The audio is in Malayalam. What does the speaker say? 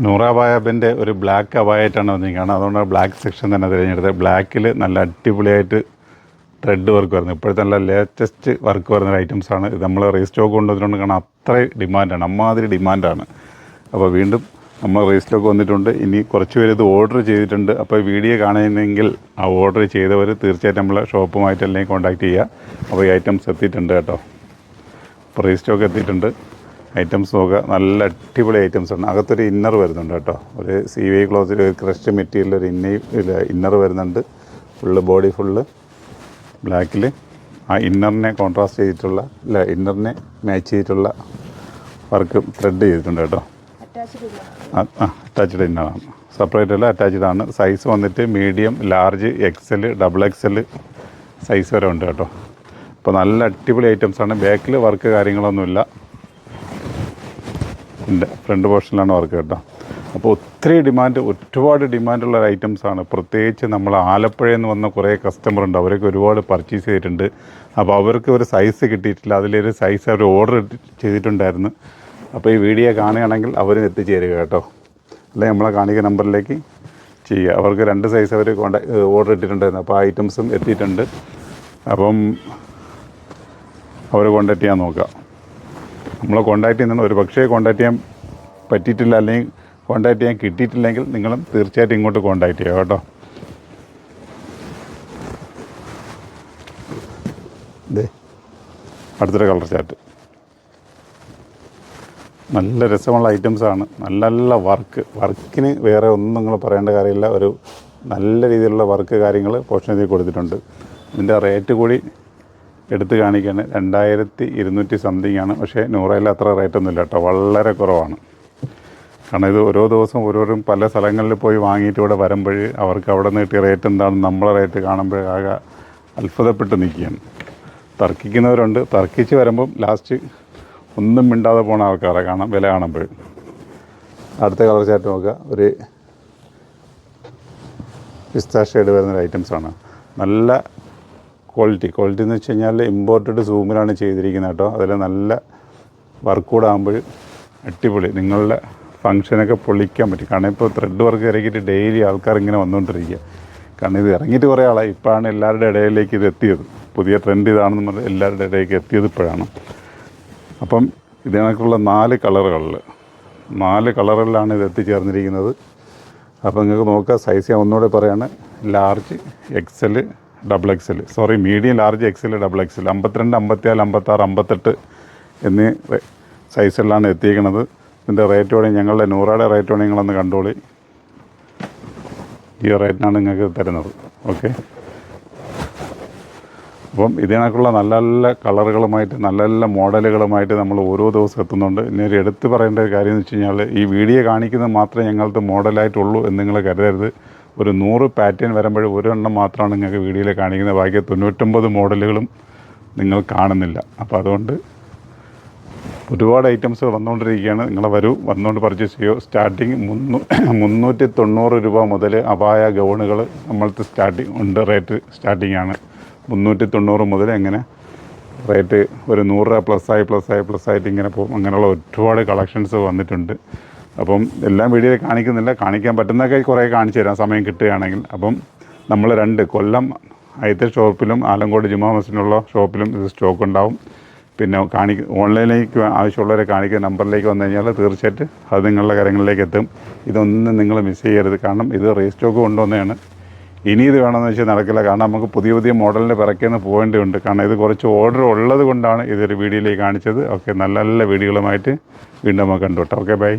നൂറ അബായബിൻ്റെ ഒരു ബ്ലാക്ക് അബായായിട്ടാണ് വന്നിരിക്കുകയാണ്. അതുകൊണ്ട് ബ്ലാക്ക് സെക്ഷൻ തന്നെ തിരഞ്ഞെടുത്തത്. ബ്ലാക്കിൽ നല്ല അടിപൊളിയായിട്ട് ത്രെഡ് വർക്ക് വരുന്നത് ഇപ്പോഴത്തെ നല്ല ലേറ്റസ്റ്റ് വർക്ക് വരുന്ന ഐറ്റംസാണ്. ഇത് നമ്മൾ റീസ്റ്റോക്ക് കൊണ്ടുവന്നിട്ടുണ്ട്. കാരണം അത്ര ഡിമാൻഡാണ്, അമ്മാതിരി ഡിമാൻഡാണ്. അപ്പോൾ വീണ്ടും നമ്മൾ റീസ്റ്റോക്ക് വന്നിട്ടുണ്ട്. ഇനി കുറച്ച് പേര് ഇത് ഓർഡർ ചെയ്തിട്ടുണ്ട്. അപ്പോൾ വീഡിയോ കാണുന്നെങ്കിൽ ആ ഓർഡർ ചെയ്തവർ തീർച്ചയായിട്ടും നമ്മളെ ഷോപ്പുമായിട്ട് അല്ലെങ്കിൽ കോൺടാക്റ്റ് ചെയ്യുക. അപ്പോൾ ഈ ഐറ്റംസ് എത്തിയിട്ടുണ്ട് കേട്ടോ. ഇപ്പോൾ റീസ്റ്റോക്ക് എത്തിയിട്ടുണ്ട്. ഐറ്റംസ് നോക്കുക, നല്ല അടിപൊളി ഐറ്റംസാണ്. അകത്തൊരു ഇന്നർ വരുന്നുണ്ട് കേട്ടോ. ഒരു CY ക്ലോത്തിൽ ഒരു ക്രഷ് മെറ്റീരിയൽ ഒരു ഇന്നർ വരുന്നുണ്ട്. ഫുള്ള് ബോഡി ഫുള്ള് ബ്ലാക്കിൽ ആ ഇന്നറിനെ കോൺട്രാസ്റ്റ് ചെയ്തിട്ടുള്ള ഇന്നറിനെ മാച്ച് ചെയ്തിട്ടുള്ള വർക്ക് ത്രെഡ് ചെയ്തിട്ടുണ്ട് കേട്ടോ. അറ്റാച്ച്ഡ് ഇന്നറാണ്, സെപ്പറേറ്റ് അല്ല, അറ്റാച്ച്ഡ് ആണ്. സൈസ് വന്നിട്ട് medium, large, XL, XXL size വരെ ഉണ്ട് കേട്ടോ. അപ്പോൾ നല്ല അടിപൊളി ഐറ്റംസാണ്. ബാക്കിൽ വർക്ക് കാര്യങ്ങളൊന്നുമില്ല, ഉണ്ട് ഫ്രണ്ട് പോർഷനിലാണ് വർക്ക് കേട്ടോ. അപ്പോൾ ഒത്തിരി ഒരുപാട് ഡിമാൻഡുള്ള ഐറ്റംസാണ്. പ്രത്യേകിച്ച് നമ്മൾ ആലപ്പുഴയിൽ നിന്ന് വന്ന കുറേ കസ്റ്റമർ ഉണ്ട്. അവരൊക്കെ ഒരുപാട് പർച്ചേസ് ചെയ്തിട്ടുണ്ട്. അപ്പോൾ അവർക്ക് ഒരു സൈസ് കിട്ടിയിട്ടില്ല. അതിലൊരു സൈസ് അവർ ഓർഡർ ചെയ്തിട്ടുണ്ടായിരുന്നു. അപ്പോൾ ഈ വീഡിയോ കാണുകയാണെങ്കിൽ അവർ എത്തിച്ചേരുക കേട്ടോ. അല്ലെങ്കിൽ നമ്മളെ കാണിക്കുന്ന നമ്പറിലേക്ക് ചെയ്യുക. അവർക്ക് 2 സൈസ് അവർ ഓർഡർ ഇട്ടിട്ടുണ്ടായിരുന്നു. അപ്പോൾ ആ ഐറ്റംസും എത്തിയിട്ടുണ്ട്. അപ്പം അവർ കോൺടാക്ട് ചെയ്യാൻ നോക്കുക. നമ്മളെ കോൺടാക്ട് ചെയ്യുന്നത് ഒരു പക്ഷേ കോൺടാക്ട് ചെയ്യാൻ പറ്റിയിട്ടില്ല, അല്ലെങ്കിൽ കോൺടാക്ട് ചെയ്യാൻ കിട്ടിയിട്ടില്ലെങ്കിൽ നിങ്ങളും തീർച്ചയായിട്ടും ഇങ്ങോട്ട് കോൺടാക്ട് ചെയ്യുക കേട്ടോ. ഇതേ അടുത്തൊരു കളർ ചാർട്ട്, നല്ല രസമുള്ള ഐറ്റംസാണ്. നല്ല നല്ല വർക്കിന് വേറെ ഒന്നും നിങ്ങൾ പറയേണ്ട കാര്യമില്ല. ഒരു നല്ല രീതിയിലുള്ള വർക്ക് കാര്യങ്ങൾ പോർഷനിൽ കൊടുത്തിട്ടുണ്ട്. ഇതിൻ്റെ റേറ്റ് കൂടി എടുത്ത് കാണിക്കുകയാണ്. 2200 സംതിങ് ആണ്. പക്ഷേ നൂറയിൽ അത്ര റേറ്റൊന്നുമില്ല കേട്ടോ, വളരെ കുറവാണ്. കാരണം ഇത് ഓരോ ദിവസം ഓരോരും പല സ്ഥലങ്ങളിൽ പോയി വാങ്ങിയിട്ട് ഇവിടെ വരുമ്പോൾ അവർക്ക് അവിടെ നിന്ന് കിട്ടിയ റേറ്റ് എന്താണ് നമ്മളെ റേറ്റ് കാണുമ്പോൾ ആകെ അത്ഭുതപ്പെട്ട് നിൽക്കുകയാണ്. തർക്കിക്കുന്നവരുണ്ട്. തർക്കിച്ച് വരുമ്പം ലാസ്റ്റ് ഒന്നും മിണ്ടാതെ പോണ ആൾക്കാരെ കാണാം വില കാണുമ്പോൾ. അടുത്ത കളർ ചാർട്ട് നോക്കുക. ഒരു പിസ്ത ഷെയ്ഡ് വരുന്നൊരു ഐറ്റംസാണ്. നല്ല ക്വാളിറ്റി എന്ന് വെച്ച് കഴിഞ്ഞാൽ ഇമ്പോർട്ടഡ് സൂമിലാണ് ചെയ്തിരിക്കുന്നത് കേട്ടോ. അതിൽ നല്ല വർക്ക് കൂടെ ആകുമ്പോൾ അടിപൊളി, നിങ്ങളുടെ ഫംഗ്ഷനൊക്കെ പൊളിക്കാൻ പറ്റും. കാരണം ഇപ്പോൾ ത്രെഡ് വർക്ക് ഇറങ്ങിയിട്ട് ഡെയിലി ആൾക്കാർ ഇങ്ങനെ വന്നുകൊണ്ടിരിക്കുക. കാരണം ഇത് ഇറങ്ങിയിട്ട് കുറേ ആളായി. ഇപ്പോഴാണ് എല്ലാവരുടെ ഇടയിലേക്ക് ഇത് എത്തിയത്. പുതിയ ട്രെൻഡ് ഇതാണെന്ന് പറഞ്ഞാൽ എല്ലാവരുടെ ഇടയിലേക്ക് എത്തിയത് ഇപ്പോഴാണ്. അപ്പം ഇതിനൊക്കെയുള്ള 4 കളറുകളിലാണ് ഇത് എത്തിച്ചേർന്നിരിക്കുന്നത്. അപ്പോൾ നിങ്ങൾക്ക് നോക്കുക. സൈസ് ഞാൻ ഒന്നുകൂടെ പറയാണ്. Large, XL, XXL, sorry medium, large, XL, XXL, 52, 54, 56, 58 എന്നീ സൈസിലാണ് എത്തിയിരിക്കുന്നത്. ഇതിൻ്റെ റേറ്റോടെ ഞങ്ങളുടെ നൂറയുടെ റേറ്റോടെ നിങ്ങളൊന്ന് കണ്ടോളി. ഈ റേറ്റിനാണ് നിങ്ങൾക്ക് തരുന്നത്. ഓക്കെ, അപ്പം ഇതിനൊക്കെയുള്ള നല്ല നല്ല കളറുകളുമായിട്ട് നല്ല നല്ല മോഡലുകളുമായിട്ട് നമ്മൾ ഓരോ ദിവസം എത്തുന്നുണ്ട്. ഇനി ഒരു എടുത്ത് പറയേണ്ട ഒരു കാര്യം എന്ന് വെച്ച് കഴിഞ്ഞാൽ ഈ വീഡിയോ കാണിക്കുന്നത് മാത്രമേ ഞങ്ങൾക്ക് മോഡലായിട്ടുള്ളൂ എന്ന് നിങ്ങൾ കരുതരുത്. ഒരു 100 പാറ്റേൺ വരുമ്പോൾ ഒരെണ്ണം മാത്രമാണ് നിങ്ങൾക്ക് വീഡിയോയിൽ കാണിക്കുന്നത്. ബാക്കി 99 മോഡലുകളും നിങ്ങൾ കാണുന്നില്ല. അപ്പോൾ അതുകൊണ്ട് ഒരുപാട് ഐറ്റംസ് വന്നുകൊണ്ടിരിക്കുകയാണ്. നിങ്ങൾ വന്നുകൊണ്ട് പർച്ചേസ് ചെയ്യുമോ. സ്റ്റാർട്ടിങ് 390 രൂപ മുതൽ അബായ ഗൗണുകൾ നമ്മളത്തെ സ്റ്റാർട്ടിങ് ഉണ്ട്. റേറ്റ് സ്റ്റാർട്ടിംഗ് ആണ് 390 മുതൽ. എങ്ങനെ റേറ്റ് ഒരു 100 രൂപ പ്ലസ് ആയിട്ട് ഇങ്ങനെ പോകും. അങ്ങനെയുള്ള ഒരുപാട് കളക്ഷൻസ് വന്നിട്ടുണ്ട്. അപ്പം എല്ലാം വീഡിയോയിൽ കാണിക്കുന്നില്ല. കാണിക്കാൻ പറ്റുന്നതൊക്കെ കുറേ കാണിച്ചു തരാം സമയം കിട്ടുകയാണെങ്കിൽ. അപ്പം നമ്മൾ 2 കൊല്ലം ആദ്യത്തെ ഷോപ്പിലും ആലങ്കോട് ജുമാ മസ്ജിദിനുള്ള ഷോപ്പിലും ഇത് സ്റ്റോക്ക് ഉണ്ടാവും. പിന്നെ ഓൺലൈനിലേക്ക് ആവശ്യമുള്ളവരെ കാണിക്കുന്ന നമ്പറിലേക്ക് വന്നു കഴിഞ്ഞാൽ തീർച്ചയായിട്ടും അത് നിങ്ങളുടെ കാര്യങ്ങളിലേക്ക് എത്തും. ഇതൊന്നും നിങ്ങൾ മിസ് ചെയ്യരുത്. കാരണം ഇത് റീസ്റ്റോക്ക് കൊണ്ടുവന്നതാണ്. ഇനി ഇത് വേണമെന്ന് വെച്ചാൽ നടക്കില്ല. കാരണം നമുക്ക് പുതിയ മോഡലിൻ്റെ പിറക്കേന്ന് പോകേണ്ടതുണ്ട്. കാരണം ഇത് കുറച്ച് ഓർഡർ ഉള്ളത് കൊണ്ടാണ് ഇതൊരു വീഡിയോയിലേക്ക് കാണിച്ചത്. ഓക്കെ, നല്ല നല്ല വീഡിയോകളുമായിട്ട് വീണ്ടും നമുക്ക് കണ്ടു കേട്ടോ. Okay, by.